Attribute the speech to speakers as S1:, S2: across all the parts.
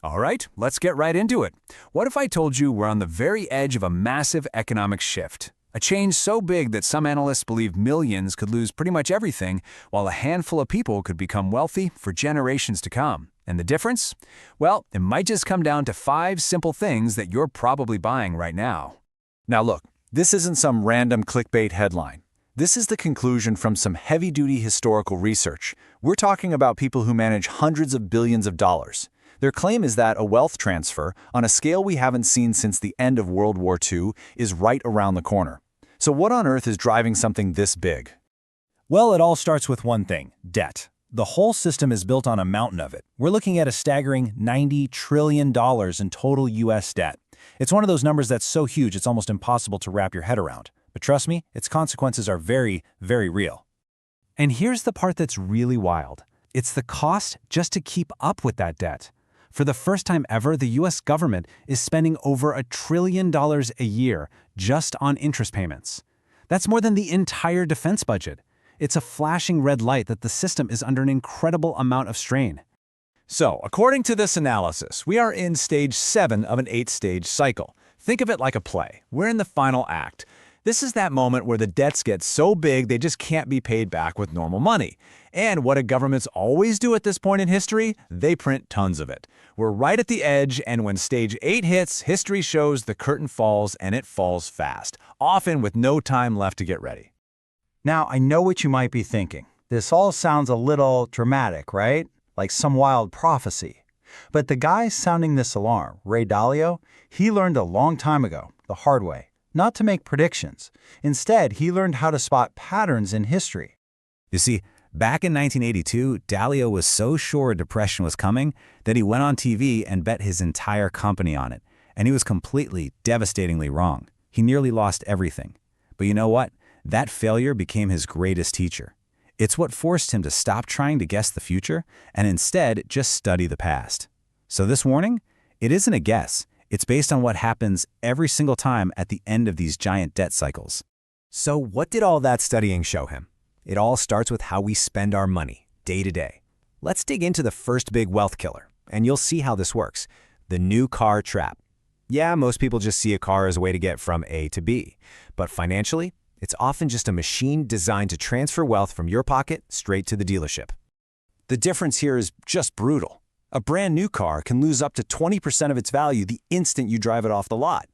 S1: All right, let's get right into it. What if I told you we're on the very edge of a massive economic shift? A change so big that some analysts believe millions could lose pretty much everything, while a handful of people could become wealthy for generations to come. And the difference? Well, it might just come down to 5 simple things that you're probably buying right now.
S2: Now look, this isn't some random clickbait headline. This is the conclusion from some heavy-duty historical research. We're talking about people who manage hundreds of billions of dollars. Their claim is that a wealth transfer, on a scale we haven't seen since the end of World War II, is right around the corner. So what on earth is driving something this big?
S3: Well, it all starts with one thing: debt. The whole system is built on a mountain of it. We're looking at a staggering $90 trillion in total U.S. debt. It's one of those numbers that's so huge it's almost impossible to wrap your head around. But trust me, its consequences are very, very real. And here's the part that's really wild. It's the cost just to keep up with that debt. For the first time ever, the U.S. government is spending over $1 trillion a year just on interest payments. That's more than the entire defense budget. It's a flashing red light that the system is under an incredible amount of strain.
S1: So, according to this analysis, we are in stage 7 of an 8-stage cycle. Think of it like a play. We're in the final act. This is that moment where the debts get so big they just can't be paid back with normal money. And what do governments always do at this point in history? They print tons of it. We're right at the edge, and when stage 8 hits, history shows the curtain falls, and it falls fast, often with no time left to get ready.
S3: Now, I know what you might be thinking. This all sounds a little dramatic, right? Like some wild prophecy. But the guy sounding this alarm, Ray Dalio, he learned a long time ago, the hard way, not to make predictions. Instead, he learned how to spot patterns in history.
S4: You see, back in 1982, Dalio was so sure a depression was coming that he went on TV and bet his entire company on it. And he was completely, devastatingly wrong. He nearly lost everything. But you know what? That failure became his greatest teacher. It's what forced him to stop trying to guess the future and instead just study the past. So this warning? It isn't a guess. It's based on what happens every single time at the end of these giant debt cycles.
S5: So what did all that studying show him? It all starts with how we spend our money, day to day. Let's dig into the first big wealth killer, and you'll see how this works: the new car trap. Yeah, most people just see a car as a way to get from A to B. But financially, it's often just a machine designed to transfer wealth from your pocket straight to the dealership. The difference here is just brutal. A brand new car can lose up to 20% of its value the instant you drive it off the lot.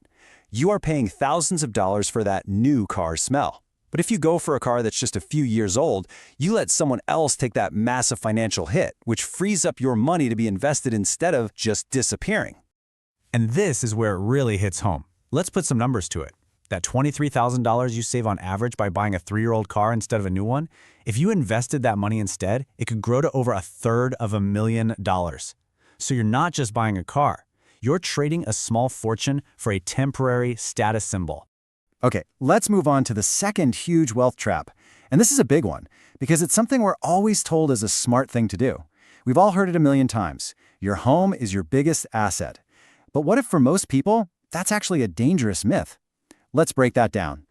S5: You are paying thousands of dollars for that new car smell. But if you go for a car that's just a few years old, you let someone else take that massive financial hit, which frees up your money to be invested instead of just disappearing.
S3: And this is where it really hits home. Let's put some numbers to it. That $23,000 you save on average by buying a 3-year-old car instead of a new one, if you invested that money instead, it could grow to over $250,000. So you're not just buying a car. You're trading a small fortune for a temporary status symbol.
S2: Okay, let's move on to the second huge wealth trap. And this is a big one, because it's something we're always told is a smart thing to do. We've all heard it a million times. Your home is your biggest asset. But what if for most people, that's actually a dangerous myth? Let's break that down.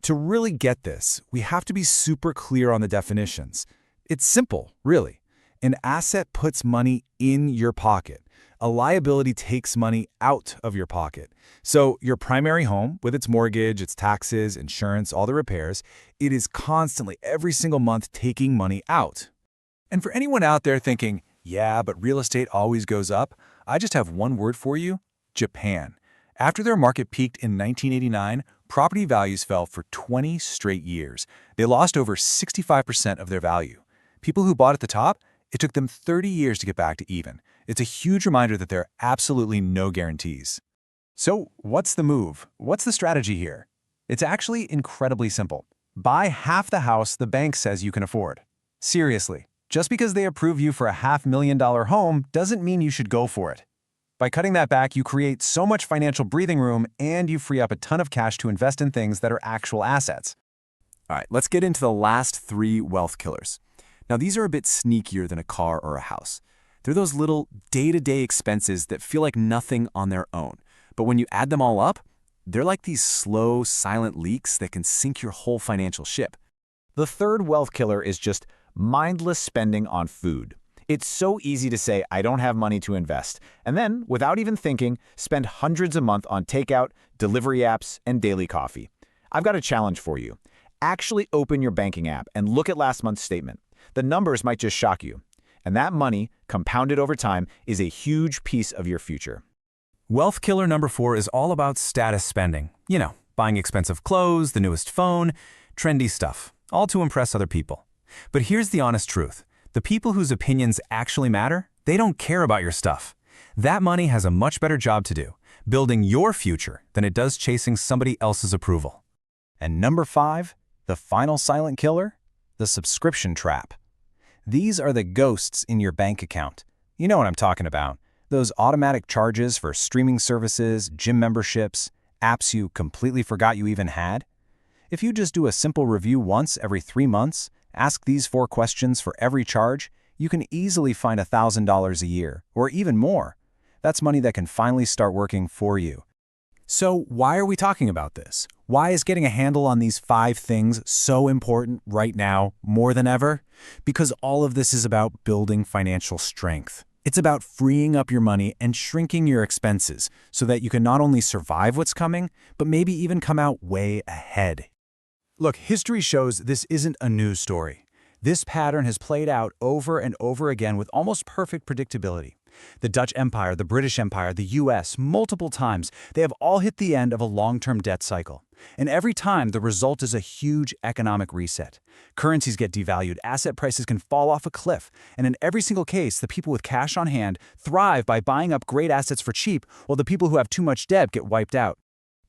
S1: To really get this, we have to be super clear on the definitions. It's simple, really. An asset puts money in your pocket. A liability takes money out of your pocket. So your primary home, with its mortgage, its taxes, insurance, all the repairs, it is constantly, every single month, taking money out. And for anyone out there thinking, yeah, but real estate always goes up, I just have one word for you: Japan. After their market peaked in 1989, property values fell for 20 straight years. They lost over 65% of their value. People who bought at the top, it took them 30 years to get back to even. It's a huge reminder that there are absolutely no guarantees. So what's the move? What's the strategy here? It's actually incredibly simple. Buy half the house the bank says you can afford. Seriously, just because they approve you for a $500,000 home doesn't mean you should go for it. By cutting that back, you create so much financial breathing room and you free up a ton of cash to invest in things that are actual assets. All right, let's get into the last 3 wealth killers. Now, these are a bit sneakier than a car or a house. They're those little day-to-day expenses that feel like nothing on their own. But when you add them all up, they're like these slow, silent leaks that can sink your whole financial ship. The third wealth killer is just mindless spending on food.
S2: It's so easy to say, I don't have money to invest, and then, without even thinking, spend hundreds a month on takeout, delivery apps, and daily coffee. I've got a challenge for you. Actually open your banking app and look at last month's statement. The numbers might just shock you. And that money, compounded over time, is a huge piece of your future.
S3: Wealth killer number 4 is all about status spending. You know, buying expensive clothes, the newest phone, trendy stuff, all to impress other people. But here's the honest truth. The people whose opinions actually matter, they don't care about your stuff. That money has a much better job to do, building your future, than it does chasing somebody else's approval. And number 5, the final silent killer, the subscription trap. These are the ghosts in your bank account. You know what I'm talking about. Those automatic charges for streaming services, gym memberships, apps you completely forgot you even had. If you just do a simple review once every 3 months, ask these 4 questions for every charge, you can easily find $1,000 a year, or even more. That's money that can finally start working for you. So why are we talking about this? Why is getting a handle on these 5 things so important right now, more than ever? Because all of this is about building financial strength. It's about freeing up your money and shrinking your expenses so that you can not only survive what's coming, but maybe even come out way ahead. Look, history shows this isn't a news story. This pattern has played out over and over again with almost perfect predictability. The Dutch Empire, the British Empire, the US, multiple times, they have all hit the end of a long-term debt cycle. And every time, the result is a huge economic reset. Currencies get devalued, asset prices can fall off a cliff, and in every single case, the people with cash on hand thrive by buying up great assets for cheap, while the people who have too much debt get wiped out.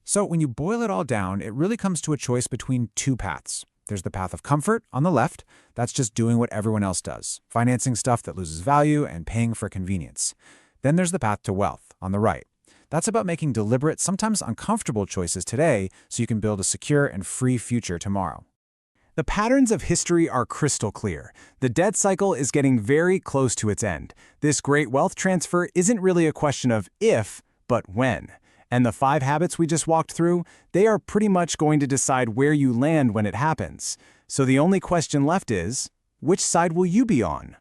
S3: So when you boil it all down, it really comes to a choice between 2 paths. There's the path of comfort on the left. That's just doing what everyone else does, financing stuff that loses value and paying for convenience. Then there's the path to wealth on the right. That's about making deliberate, sometimes uncomfortable choices today so you can build a secure and free future tomorrow. The patterns of history are crystal clear. The debt cycle is getting very close to its end. This great wealth transfer isn't really a question of if, but when. And the 5 habits we just walked through, they are pretty much going to decide where you land when it happens. So the only question left is, which side will you be on?